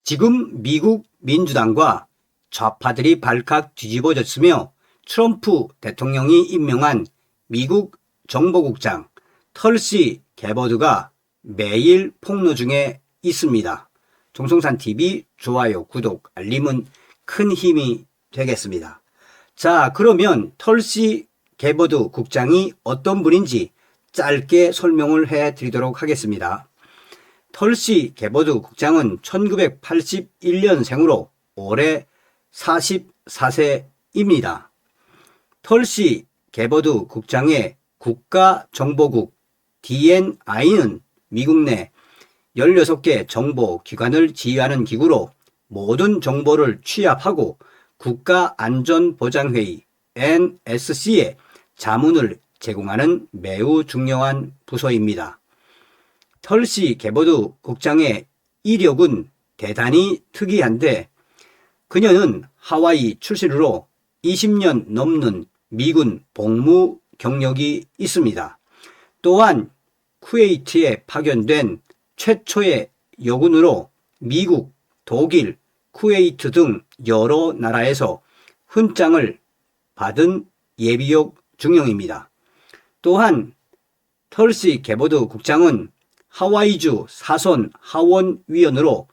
지금 미국 민주당과 좌파들이 발칵 뒤집어졌으며 트럼프 대통령이 임명한 미국 정보국장 털시 개버드가 매일 폭로 중에 있습니다. 종송산TV 좋아요, 구독, 알림은 큰 힘이 되겠습니다. 자, 그러면 털시 개버드 국장이 어떤 분인지 짧게 설명을 해드리도록 하겠습니다. 털시 개버드 국장은 1981년생으로 올해 44세입니다. 털시 개버드 국장의 국가정보국 DNI는 미국 내 16개 정보기관을 지휘하는 기구로 모든 정보를 취합하고 국가안전보장회의 NSC에 자문을 제공하는 매우 중요한 부서입니다. 털시 개버드 국장의 이력은 대단히 특이한데 그녀는 하와이 출신으로 20년 넘는 미군 복무 경력이 있습니다. 또한 쿠웨이트에 파견된 최초의 여군으로 미국, 독일, 쿠웨이트 등 여러 나라에서 훈장을 받은 예비역 중령입니다. 또한 털시 개버드 국장은 하와이주 사선 하원위원으로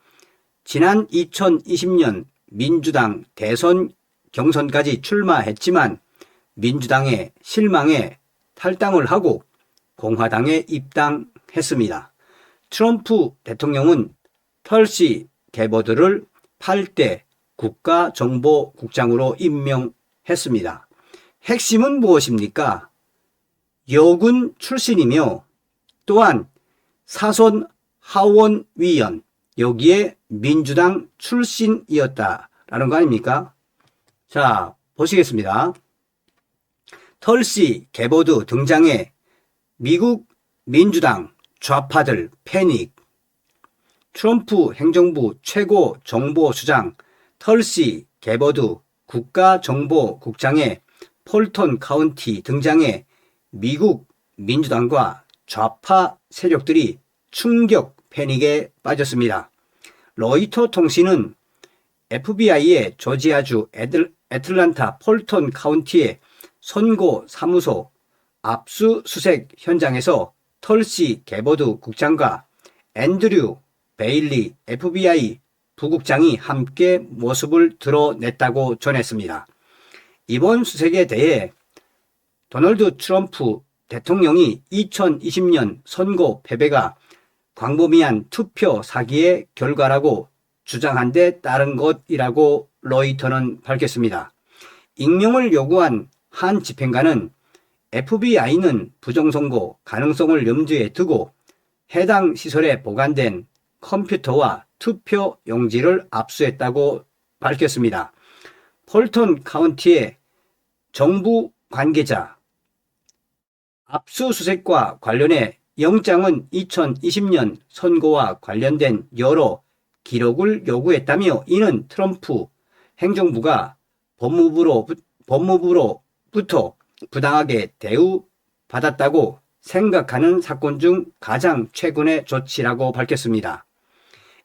지난 2020년 민주당 대선 경선까지 출마했지만 민주당의 실망에 탈당을 하고 공화당에 입당했습니다. 트럼프 대통령은 털시 개버드를 8대 국가정보국장으로 임명했습니다. 핵심은 무엇입니까? 여군 출신이며 또한 사선 하원위원, 여기에 민주당 출신이었다라는 거 아닙니까? 자, 보시겠습니다. 털시 개버드 등장에 미국 민주당 좌파들 패닉. 트럼프 행정부 최고 정보수장 털시 개버드 국가정보국장의 폴턴 카운티 등장에 미국 민주당과 좌파 세력들이 충격 패닉에 빠졌습니다. 로이터 통신은 FBI의 조지아주 애틀란타 폴턴 카운티의 선고 사무소 압수수색 현장에서 털시 개버드 국장과 앤드류 베일리 FBI 부국장이 함께 모습을 드러냈다고 전했습니다. 이번 수색에 대해 도널드 트럼프 대통령이 2020년 선거 패배가 광범위한 투표 사기의 결과라고 주장한 데 따른 것이라고 로이터는 밝혔습니다. 익명을 요구한 한 집행관은 FBI는 부정선거 가능성을 염두에 두고 해당 시설에 보관된 컴퓨터와 투표 용지를 압수했다고 밝혔습니다. 폴턴 카운티의 정부 관계자 압수수색과 관련해 영장은 2020년 선거와 관련된 여러 기록을 요구했다며 이는 트럼프 행정부가 법무부로부터 부당하게 대우받았다고 생각하는 사건 중 가장 최근의 조치라고 밝혔습니다.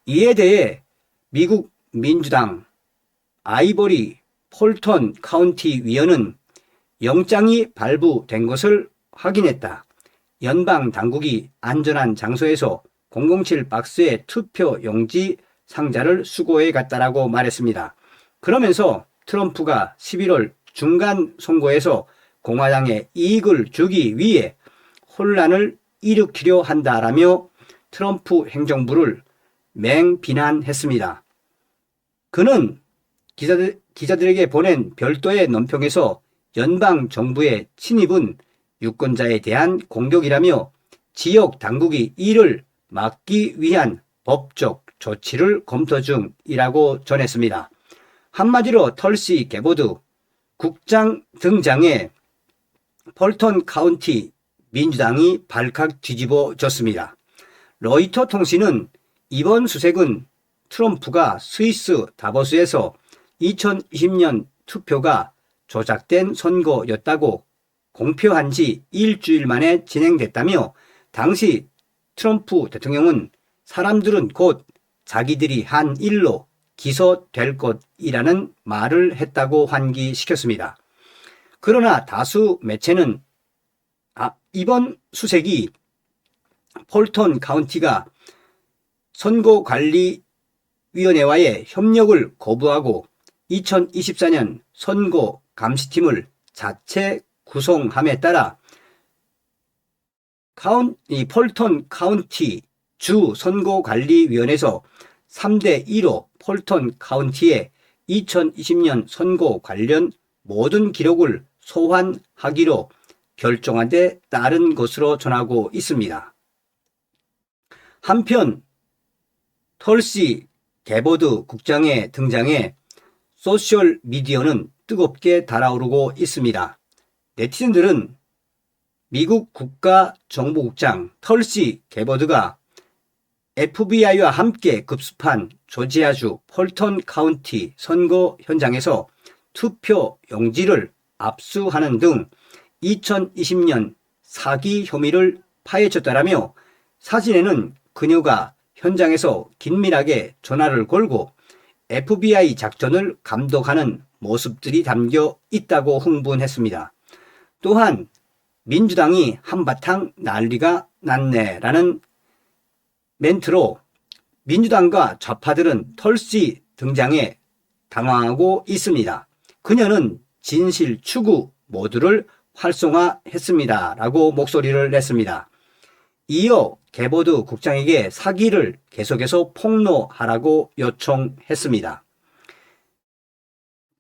이에 대해 미국 민주당 아이보리 폴턴 카운티 위원은 영장이 발부된 것을 확인했다. 연방 당국이 안전한 장소에서 007 박스의 투표 용지 상자를 수거해 갔다라고 말했습니다. 그러면서 트럼프가 11월 중간 선거에서 공화당에 이익을 주기 위해 혼란을 일으키려 한다라며 트럼프 행정부를 맹비난했습니다. 그는 기자들에게 보낸 별도의 논평에서 연방 정부의 침입은 유권자에 대한 공격이라며 지역 당국이 이를 막기 위한 법적 조치를 검토 중이라고 전했습니다. 한마디로 털시 개버드 국장 등장에 폴턴 카운티 민주당이 발칵 뒤집어졌습니다. 로이터 통신은 이번 수색은 트럼프가 스위스 다보스에서 2020년 투표가 조작된 선거였다고 공표한 지 일주일 만에 진행됐다며 당시 트럼프 대통령은 사람들은 곧 자기들이 한 일로 기소될 것이라는 말을 했다고 환기시켰습니다. 그러나 다수 매체는 이번 수색이 폴턴 카운티가 선거관리위원회와의 협력을 거부하고 2024년 선거 감시팀을 자체 구성함에 따라 폴턴 카운티 주 선거관리위원회에서 3대2로 폴턴 카운티의 2020년 선거 관련 모든 기록을 소환하기로 결정한 데 따른 것으로 전하고 있습니다. 한편 털시 개보드 국장의 등장에 소셜미디어는 뜨겁게 달아오르고 있습니다. 네티즌들은 미국 국가정보국장 털시 개버드가 FBI와 함께 급습한 조지아주 폴턴 카운티 선거 현장에서 투표 용지를 압수하는 등 2020년 사기 혐의를 파헤쳤다라며 사진에는 그녀가 현장에서 긴밀하게 전화를 걸고 FBI 작전을 감독하는 모습들이 담겨 있다고 흥분했습니다. 또한 민주당이 한바탕 난리가 났네라는 멘트로 민주당과 좌파들은 털시 등장에 당황하고 있습니다. 그녀는 진실 추구 모두를 활성화했습니다. 라고 목소리를 냈습니다. 이어 개보드 국장에게 사기를 계속해서 폭로하라고 요청했습니다.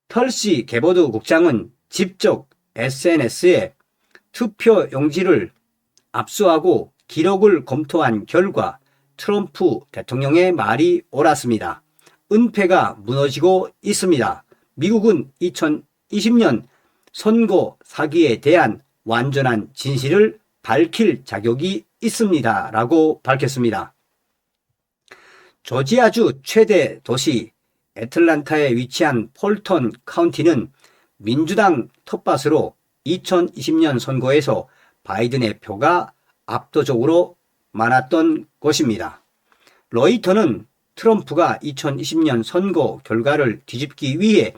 털시 개보드 국장은 직접 SNS에 투표 용지를 압수하고 기록을 검토한 결과 트럼프 대통령의 말이 옳았습니다. 은폐가 무너지고 있습니다. 미국은 2020년 선거 사기에 대한 완전한 진실을 밝힐 자격이 있습니다. 라고 밝혔습니다. 조지아주 최대 도시 애틀란타에 위치한 폴턴 카운티는 민주당 텃밭으로 2020년 선거에서 바이든의 표가 압도적으로 많았던 곳입니다. 로이터는 트럼프가 2020년 선거 결과를 뒤집기 위해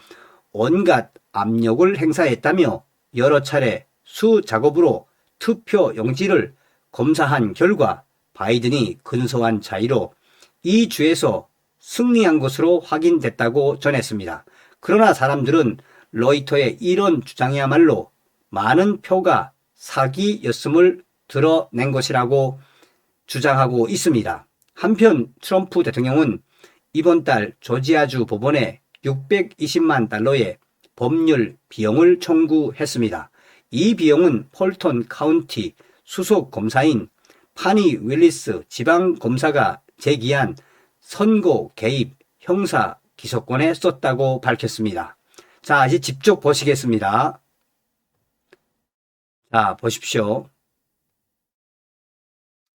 온갖 압력을 행사했다며 여러 차례 수작업으로 투표 용지를 검사한 결과 바이든이 근소한 차이로 이 주에서 승리한 것으로 확인됐다고 전했습니다. 그러나 사람들은 로이터의 이런 주장이야말로 많은 표가 사기였음을 드러낸 것이라고 주장하고 있습니다. 한편 트럼프 대통령은 이번 달 조지아주 법원에 620만 달러의 법률 비용을 청구했습니다. 이 비용은 폴턴 카운티 수석 검사인 파니 윌리스 지방검사가 제기한 선거 개입 형사 기소권에 썼다고 밝혔습니다. 자, 이제 직접 보시겠습니다. 자, 보십시오.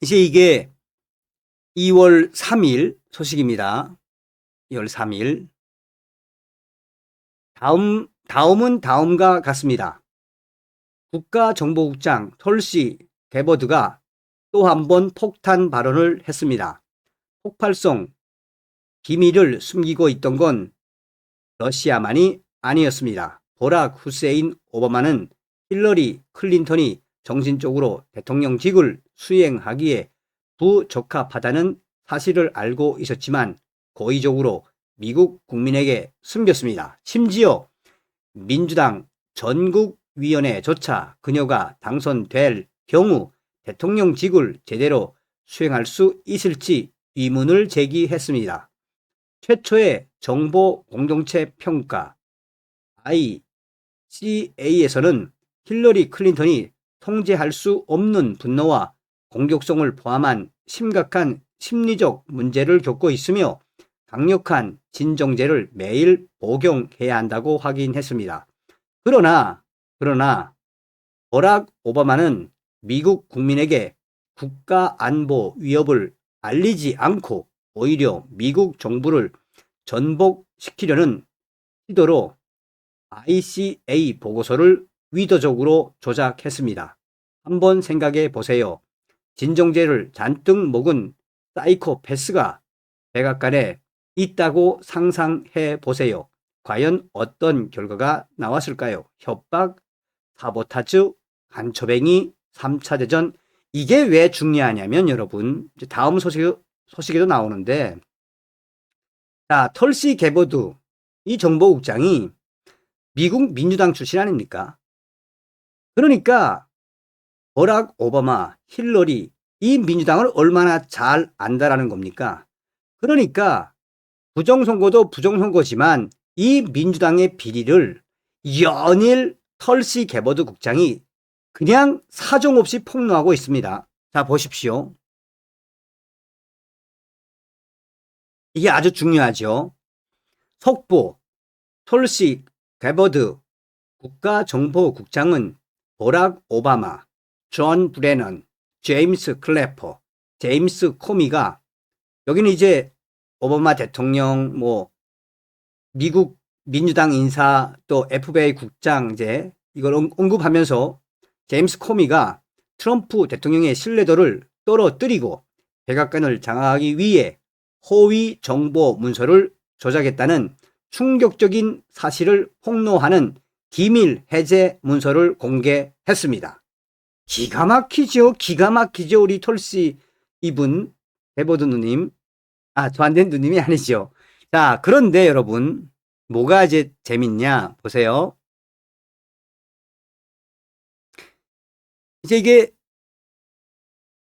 이제 이게 2월 3일 소식입니다. 2월 3일. 다음은 다음과 같습니다. 국가정보국장 털시 개버드가 또 한 번 폭탄 발언을 했습니다. 폭발성 기밀을 숨기고 있던 건 러시아만이 아니었습니다. 버락 후세인 오바마는 힐러리 클린턴이 정신적으로 대통령직을 수행하기에 부적합하다는 사실을 알고 있었지만 고의적으로 미국 국민에게 숨겼습니다. 심지어 민주당 전국위원회조차 그녀가 당선될 경우 대통령직을 제대로 수행할 수 있을지 의문을 제기했습니다. 최초의 정보 공동체 평가 ICA에서는 힐러리 클린턴이 통제할 수 없는 분노와 공격성을 포함한 심각한 심리적 문제를 겪고 있으며 강력한 진정제를 매일 복용해야 한다고 확인했습니다. 그러나 버락 오바마는 미국 국민에게 국가 안보 위협을 알리지 않고 오히려 미국 정부를 전복시키려는 시도로 ICA 보고서를 의도적으로 조작했습니다. 한번 생각해 보세요. 진정제를 잔뜩 먹은 사이코패스가 백악관에 있다고 상상해 보세요. 과연 어떤 결과가 나왔을까요? 협박, 사보타주, 간초뱅이, 3차 대전. 이게 왜 중요하냐면 여러분, 이제 다음 소식에도 나오는데, 자, 털시 게버드 이 정보국장이 미국 민주당 출신 아닙니까? 그러니까 버락 오바마, 힐러리 이 민주당을 얼마나 잘 안다라는 겁니까? 그러니까 부정선거도 부정선거지만 이 민주당의 비리를 연일 털시 게버드 국장이 그냥 사정없이 폭로하고 있습니다. 자, 보십시오. 이게 아주 중요하죠. 속보, 털시 게버드 국가정보국장은 버락 오바마, 존 브레넌, 제임스 클래퍼, 제임스 코미가 여기는 이제 오바마 대통령, 미국 민주당 인사 또 FBI 국장 이제 이걸 언급하면서 제임스 코미가 트럼프 대통령의 신뢰도를 떨어뜨리고 백악관을 장악하기 위해 허위 정보 문서를 조작했다는 충격적인 사실을 폭로하는 기밀 해제 문서를 공개했습니다. 기가 막히죠. 기가 막히죠. 우리 톨시 이분 베버드 누님. 저한테는 누님이 아니죠. 자, 그런데 여러분 뭐가 이제 재밌냐 보세요. 이제 이게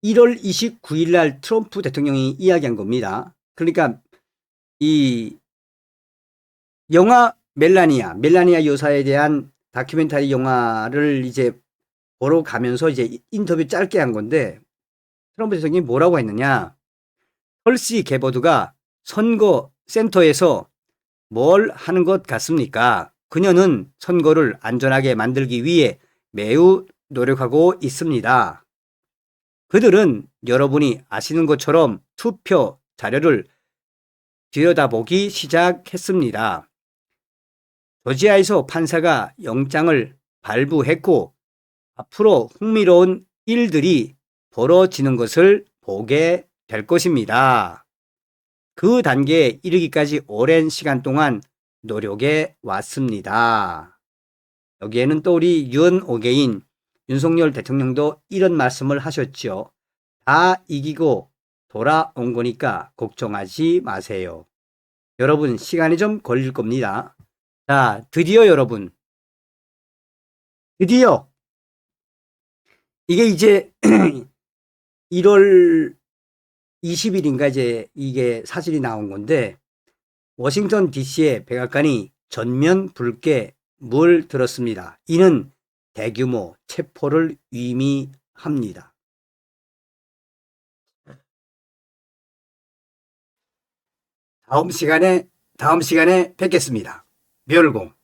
1월 29일 날 트럼프 대통령이 이야기한 겁니다. 그러니까 이 영화 멜라니아 여사에 대한 다큐멘터리 영화를 이제 보러 가면서 이제 인터뷰 짧게 한 건데 트럼프 대통령이 뭐라고 했느냐. 털시 게버드가 선거 센터에서 뭘 하는 것 같습니까? 그녀는 선거를 안전하게 만들기 위해 매우 노력하고 있습니다. 그들은 여러분이 아시는 것처럼 투표 자료를 들여다보기 시작했습니다. 조지아에서 판사가 영장을 발부했고 앞으로 흥미로운 일들이 벌어지는 것을 보게 될 것입니다. 그 단계에 이르기까지 오랜 시간 동안 노력해 왔습니다. 여기에는 또 우리 윤오개인 윤석열 대통령도 이런 말씀을 하셨죠. 다 이기고 돌아온 거니까 걱정하지 마세요. 여러분 시간이 좀 걸릴 겁니다. 자, 드디어 여러분 드디어 이게 이제 1월 20일인가 이제 이게 사실이 나온 건데 워싱턴 DC의 백악관이 전면 붉게 물들었습니다. 이는 대규모 체포를 의미합니다. 다음 시간에 뵙겠습니다. 멸공.